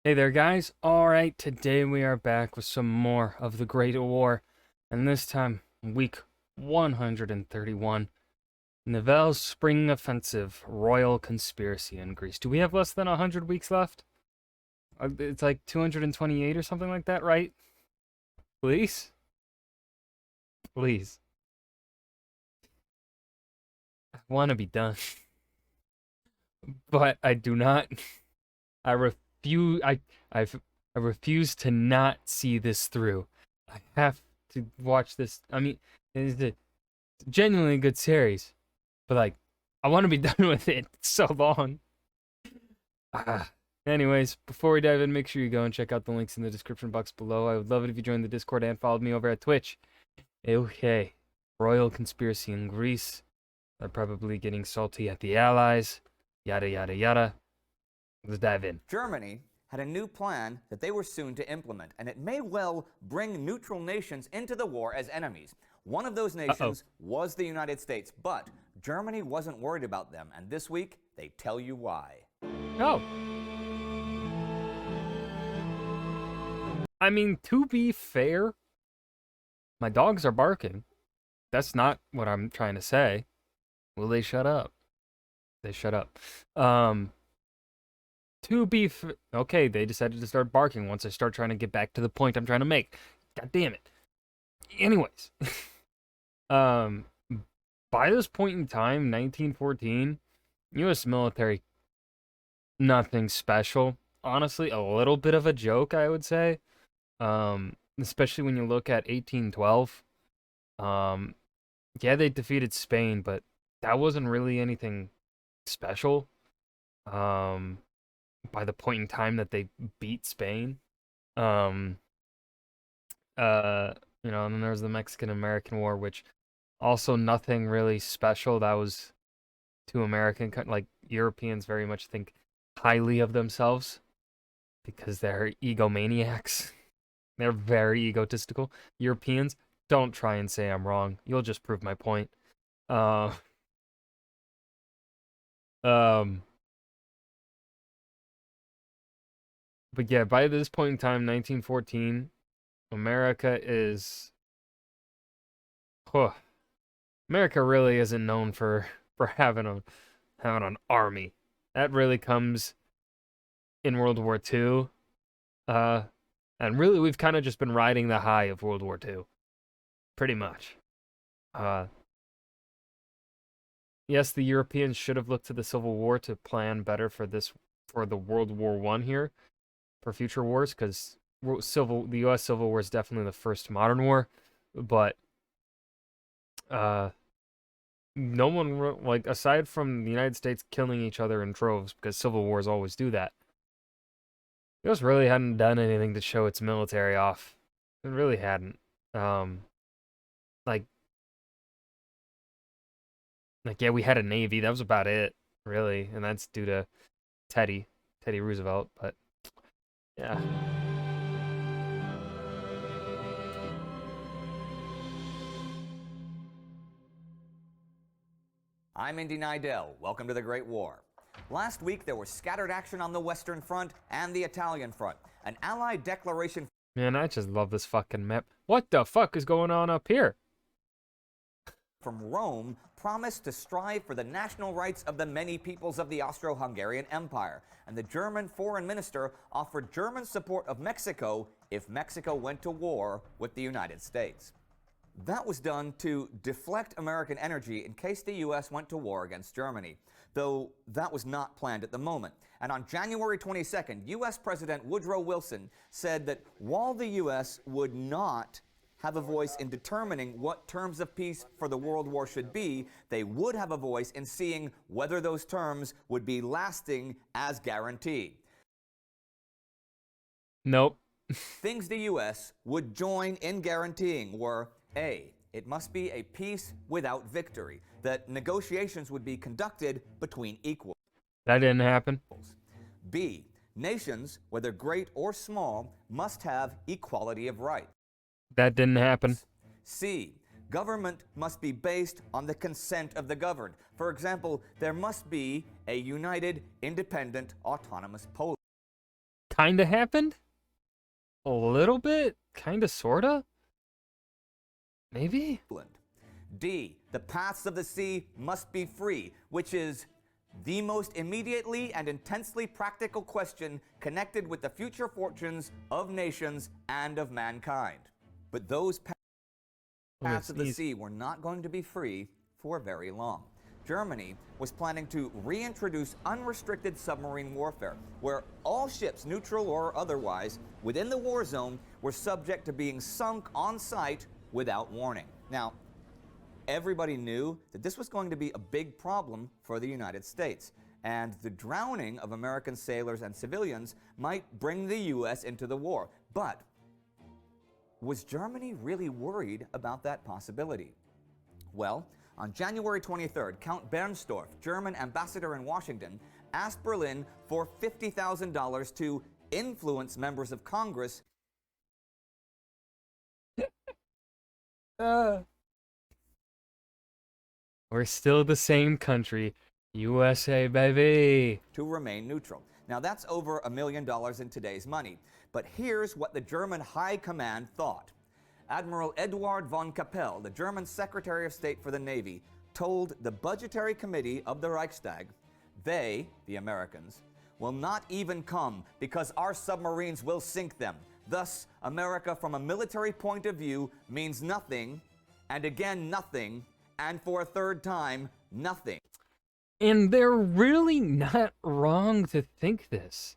Hey there, guys. Alright, today we are back with some more of the Great War, and this time, week 131. Nivelle's Spring Offensive, Royal Conspiracy in Greece. Do we have less than 100 weeks left? It's like 228 or something like that, right? Please? Please. I want to be done. But I do not. I refuse. I've, I refuse to not see this through. I have to watch this. I mean, it's a genuinely good series, but like, I want to be done with it. It's so long. Ah. Anyways, before we dive in, make sure you go and check out the links in the description box below. I would love it if you joined the Discord and followed me over at Twitch. Okay, Royal Conspiracy in Greece. They're probably getting salty at the Allies. Yada yada yada. Let's dive in. Germany had a new plan that they were soon to implement, and it may well bring neutral nations into the war as enemies. One of those nations was the United States, but Germany wasn't worried about them, and this week they tell you why. Oh. I mean, to be fair, my dogs are barking. That's not what I'm trying to say. Will they shut up? They shut up. To be okay, they decided to start barking once I start trying to get back to the point I'm trying to make. God damn it. Anyways, by this point in time, 1914, U.S. military, nothing special. Honestly, a little bit of a joke, I would say. Especially when you look at 1812. Yeah, they defeated Spain, but that wasn't really anything special. By the point in time that they beat Spain. And then there was the Mexican-American War, which also nothing really special. That was to American, like Europeans very much think highly of themselves because they're egomaniacs. They're very egotistical. Europeans, don't try and say I'm wrong. You'll just prove my point. Uh, um, but yeah, by this point in time, 1914, America is, America really isn't known for having an army. That really comes in World War II. And really we've kind of just been riding the high of World War II. Pretty much. Yes, the Europeans should have looked to the Civil War to plan better for the World War One here, for future wars, because the U.S. Civil War is definitely the first modern war, but no one, like, aside from the United States killing each other in droves, because Civil Wars always do that, the US really hadn't done anything to show its military off. It really hadn't. Like, yeah, we had a navy. That was about it, really, and that's due to Teddy Roosevelt. But yeah. I'm Indy Nidell. Welcome to the Great War. Last week there was scattered action on the Western Front and the Italian Front. An Allied declaration. Man, I just love this fucking map. What the fuck is going on up here? From Rome promised to strive for the national rights of the many peoples of the Austro-Hungarian Empire, and the German foreign minister offered German support of Mexico if Mexico went to war with the United States. That was done to deflect American energy in case the U.S. went to war against Germany, though that was not planned at the moment. And on January 22nd, U.S. President Woodrow Wilson said that while the U.S. would not have a voice in determining what terms of peace for the World War should be, they would have a voice in seeing whether those terms would be lasting as guaranteed. Nope. Things the U.S. would join in guaranteeing were: A, it must be a peace without victory, that negotiations would be conducted between equals. That didn't happen. B, nations, whether great or small, must have equality of rights. That didn't happen. C, government must be based on the consent of the governed. For example, there must be a united, independent, autonomous Poland. kind of happened? A little bit? Kind of, sort of? Maybe? D, the paths of the sea must be free, which is the most immediately and intensely practical question connected with the future fortunes of nations and of mankind. But those paths of the sea were not going to be free for very long. Germany was planning to reintroduce unrestricted submarine warfare, where all ships, neutral or otherwise, within the war zone were subject to being sunk on sight without warning. Now, everybody knew that this was going to be a big problem for the United States, and the drowning of American sailors and civilians might bring the U.S. into the war. But was Germany really worried about that possibility? Well, on January 23rd, Count Bernstorff, German ambassador in Washington, asked Berlin for $50,000 to influence members of Congress. We're still the same country. USA, baby. To remain neutral. Now, that's over $1 million in today's money. But here's what the German High Command thought. Admiral Eduard von Kappel, the German Secretary of State for the Navy, told the Budgetary Committee of the Reichstag, they, the Americans, will not even come because our submarines will sink them. Thus, America from a military point of view means nothing, and again nothing, and for a third time, nothing. And they're really not wrong to think this.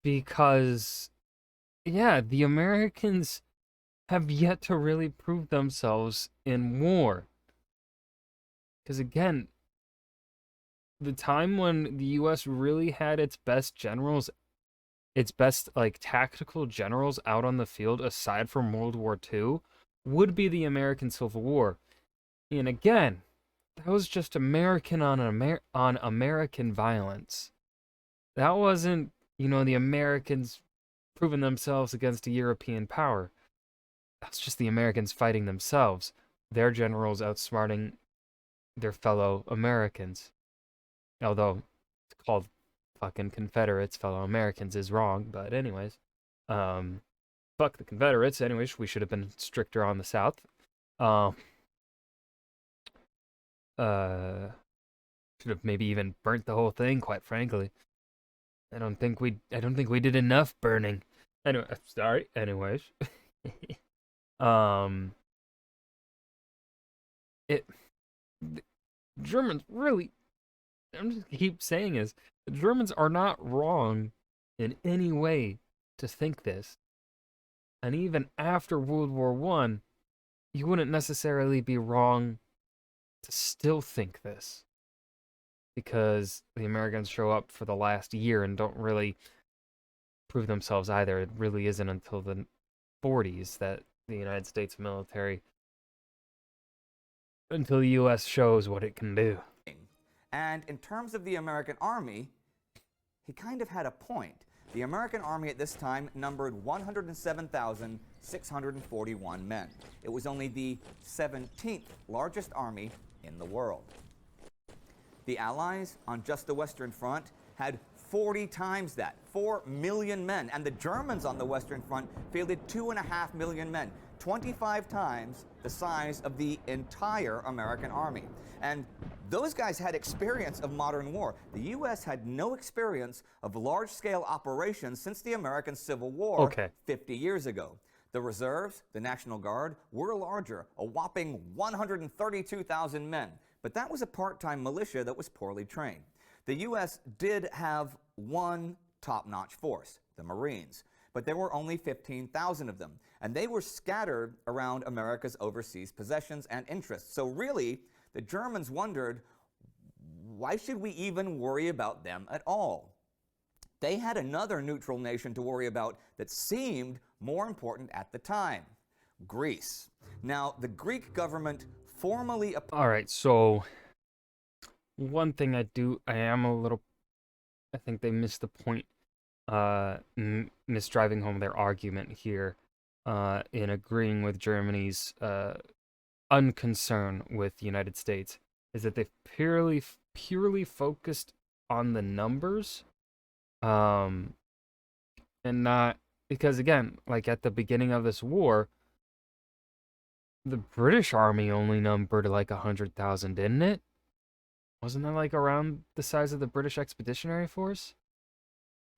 Because, yeah, the Americans have yet to really prove themselves in war. Because again, the time when the US really had its best generals, its best like tactical generals out on the field aside from World War II, would be the American Civil War. And again, that was just American on American violence. That wasn't, the Americans proving themselves against a European power. That's just the Americans fighting themselves. Their generals outsmarting their fellow Americans. Although it's called fucking Confederates, fellow Americans is wrong, but anyways. Fuck the Confederates. Anyways, we should have been stricter on the South. Should have maybe even burnt the whole thing, quite frankly. I don't think we did enough burning. Anyway, sorry. Anyways. The Germans really, I'm just keep saying is, the Germans are not wrong in any way to think this. And even after World War I, you wouldn't necessarily be wrong to still think this. Because the Americans show up for the last year and don't really prove themselves either. It really isn't until the 40s that the United States military, until the U.S. shows what it can do. And in terms of the American Army, he kind of had a point. The American Army at this time numbered 107,641 men. It was only the 17th largest army in the world. The Allies, on just the Western Front, had 40 times that, 4 million men. And the Germans on the Western Front fielded 2.5 million men, 25 times the size of the entire American Army. And those guys had experience of modern war. The U.S. had no experience of large-scale operations since the American Civil War 50 years ago. The reserves, the National Guard, were larger, a whopping 132,000 men. But that was a part-time militia that was poorly trained. The U.S. did have one top-notch force, the Marines, but there were only 15,000 of them, and they were scattered around America's overseas possessions and interests. So really, the Germans wondered, why should we even worry about them at all? They had another neutral nation to worry about that seemed more important at the time, Greece. Now, the Greek government formally... Alright, so one thing I think they missed the point, misdriving home their argument here, in agreeing with Germany's unconcern with the United States, is that they've purely focused on the numbers, and not because again, like at the beginning of this war, the British army only numbered like 100,000, didn't it? Wasn't that like around the size of the British Expeditionary Force?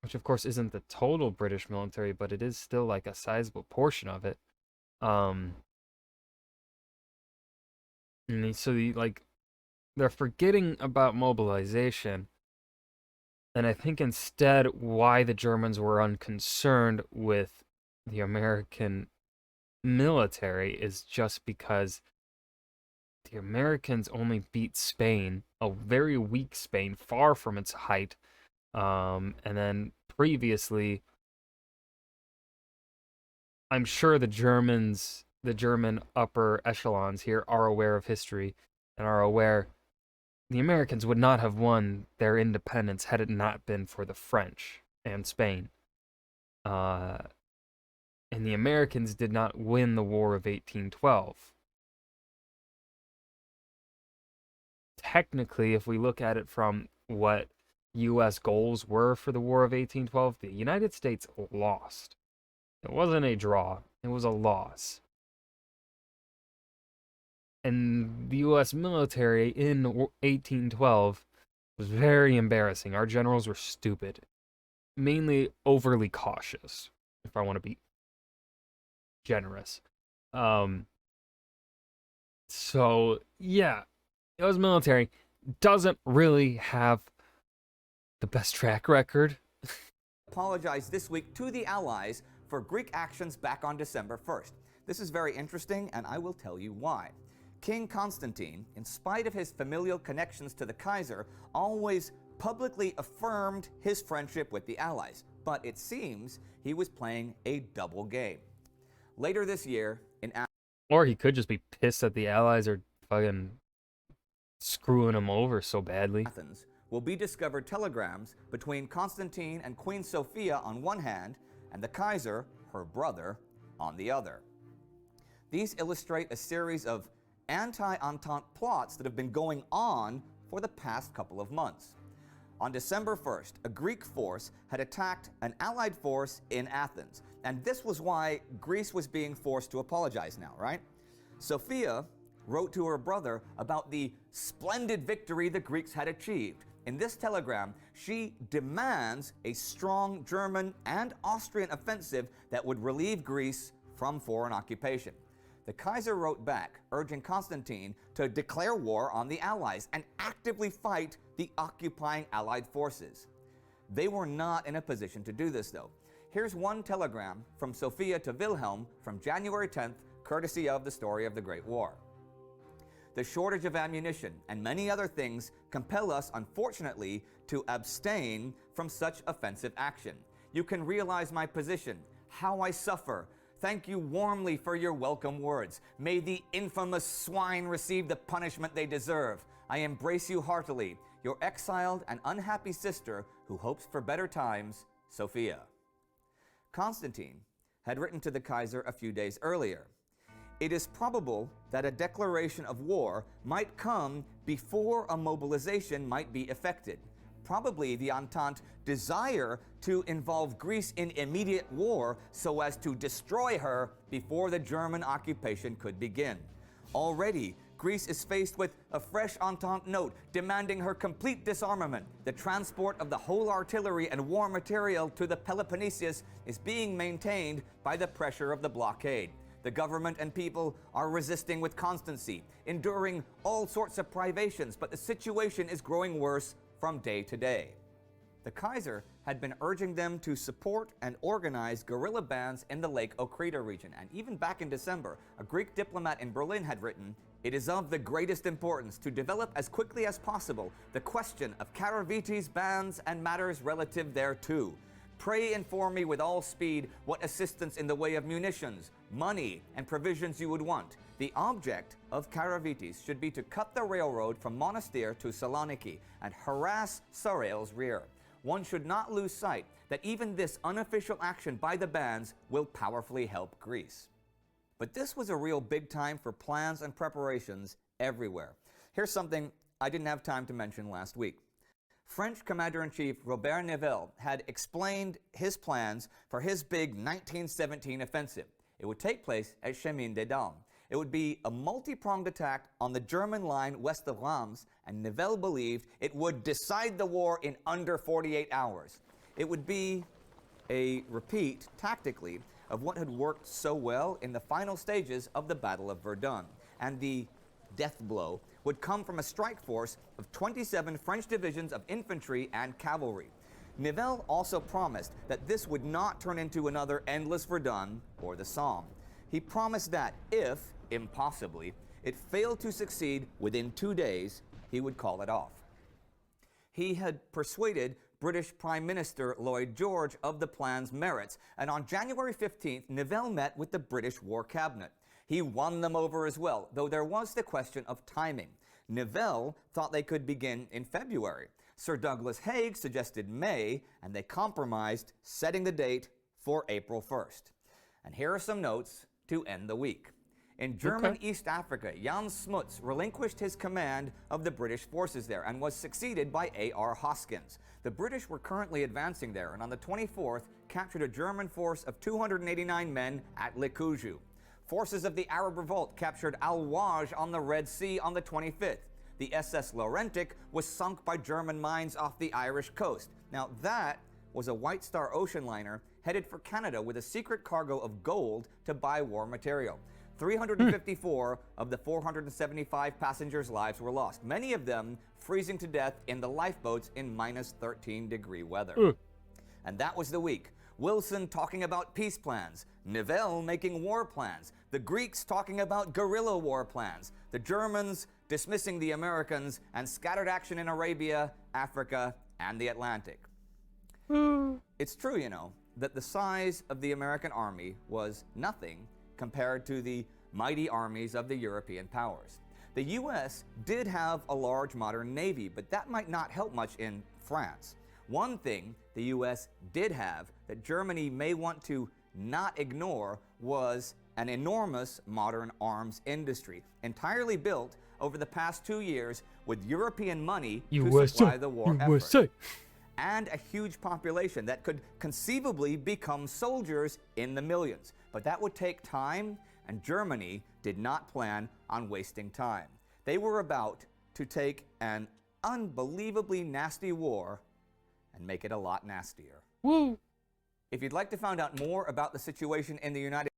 Which of course isn't the total British military, but it is still like a sizable portion of it. Um, and so like they're forgetting about mobilization, and I think instead why the Germans were unconcerned with the American military is just because the Americans only beat Spain, a very weak Spain, far from its height. And then previously, I'm sure the German upper echelons here are aware of history and are aware the Americans would not have won their independence had it not been for the French and Spain. Uh, and the Americans did not win the War of 1812. Technically, if we look at it from what U.S. goals were for the War of 1812, the United States lost. It wasn't a draw, it was a loss. And the U.S. military in 1812 was very embarrassing. Our generals were stupid, mainly overly cautious, if I want to be generous. Um, so, yeah, U.S. military doesn't really have the best track record. Apologized this week to the Allies for Greek actions back on December 1st. This is very interesting, and I will tell you why. King Constantine, in spite of his familial connections to the Kaiser, always publicly affirmed his friendship with the Allies, but it seems he was playing a double game. Later this year, in Or he could just be pissed that the Allies are fucking screwing him over so badly. Athens, will be discovered telegrams between Constantine and Queen Sophia on one hand, and the Kaiser, her brother, on the other. These illustrate a series of anti-Entente plots that have been going on for the past couple of months. On December 1st, a Greek force had attacked an Allied force in Athens, and this was why Greece was being forced to apologize now, right? Sophia wrote to her brother about the splendid victory the Greeks had achieved. In this telegram, she demands a strong German and Austrian offensive that would relieve Greece from foreign occupation. The Kaiser wrote back, urging Constantine to declare war on the Allies and actively fight the occupying Allied forces. They were not in a position to do this, though. Here's one telegram from Sophia to Wilhelm from January 10th, courtesy of the Story of the Great War. The shortage of ammunition and many other things compel us, unfortunately, to abstain from such offensive action. You can realize my position, how I suffer. Thank you warmly for your welcome words. May the infamous swine receive the punishment they deserve. I embrace you heartily, your exiled and unhappy sister who hopes for better times, Sophia. Constantine had written to the Kaiser a few days earlier. It is probable that a declaration of war might come before a mobilization might be effected. Probably the Entente desire to involve Greece in immediate war so as to destroy her before the German occupation could begin. Already, Greece is faced with a fresh Entente note demanding her complete disarmament. The transport of the whole artillery and war material to the Peloponnesus is being maintained by the pressure of the blockade. The government and people are resisting with constancy, enduring all sorts of privations, but the situation is growing worse from day to day. The Kaiser had been urging them to support and organize guerrilla bands in the Lake Ochrida region, and even back in December, a Greek diplomat in Berlin had written, "It is of the greatest importance to develop as quickly as possible the question of Karavites bands and matters relative thereto. Pray inform me with all speed what assistance in the way of munitions, money, and provisions you would want. The object of Karavites should be to cut the railroad from Monastir to Saloniki and harass Sarail's rear. One should not lose sight that even this unofficial action by the bands will powerfully help Greece." But this was a real big time for plans and preparations everywhere. Here's something I didn't have time to mention last week. French Commander-in-Chief Robert Nivelle had explained his plans for his big 1917 offensive. It would take place at Chemin des Dames. It would be a multi-pronged attack on the German line west of Reims, and Nivelle believed it would decide the war in under 48 hours. It would be a repeat, tactically, of what had worked so well in the final stages of the Battle of Verdun. And the death blow would come from a strike force of 27 French divisions of infantry and cavalry. Nivelle also promised that this would not turn into another endless Verdun or the Somme. He promised that if, impossibly, it failed to succeed within 2 days, he would call it off. He had persuaded British Prime Minister Lloyd George of the plan's merits, and on January 15th, Nivelle met with the British War Cabinet. He won them over as well, though there was the question of timing. Nivelle thought they could begin in February. Sir Douglas Haig suggested May, and they compromised, setting the date for April 1st. And here are some notes to end the week. In German East Africa, Jan Smuts relinquished his command of the British forces there and was succeeded by A.R. Hoskins. The British were currently advancing there, and on the 24th captured a German force of 289 men at Likuju. Forces of the Arab Revolt captured Al-Waj on the Red Sea on the 25th. The SS Laurentic was sunk by German mines off the Irish coast. Now that was a White Star ocean liner headed for Canada with a secret cargo of gold to buy war material. 354 of the 475 passengers' lives were lost, many of them freezing to death in the lifeboats in minus 13-degree weather. And that was the week. Wilson talking about peace plans, Nivelle making war plans, the Greeks talking about guerrilla war plans, the Germans dismissing the Americans, and scattered action in Arabia, Africa, and the Atlantic. It's true, you know, that the size of the American army was nothing compared to the mighty armies of the European powers. The U.S. did have a large modern navy, but that might not help much in France. One thing the U.S. did have that Germany may want to not ignore was an enormous modern arms industry, entirely built over the past 2 years with European money to supply the war effort. And a huge population that could conceivably become soldiers in the millions. But that would take time, and Germany did not plan on wasting time. They were about to take an unbelievably nasty war and make it a lot nastier. Woo! If you'd like to find out more about the situation in the United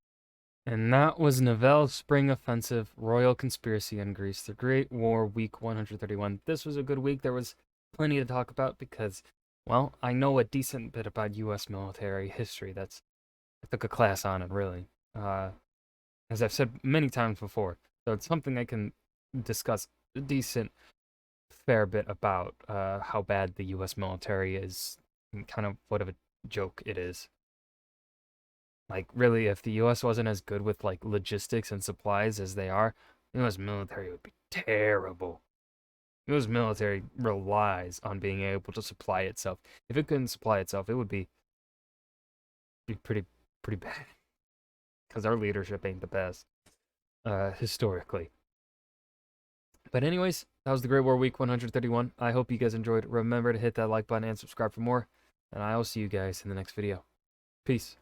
And that was Nivelle's Spring Offensive, Royal Conspiracy in Greece, the Great War, Week 131. This was a good week. There was plenty to talk about because, well, I know a decent bit about U.S. military history. I took a class on it, really. As I've said many times before, so it's something I can discuss a decent, fair bit about how bad the U.S. military is and kind of what of a joke it is. Like, really, if the U.S. wasn't as good with, like, logistics and supplies as they are, the U.S. military would be terrible. The U.S. military relies on being able to supply itself. If it couldn't supply itself, it would be pretty bad. Because our leadership ain't the best, historically. But anyways, that was the Great War Week 131. I hope you guys enjoyed. Remember to hit that like button and subscribe for more. And I'll see you guys in the next video. Peace.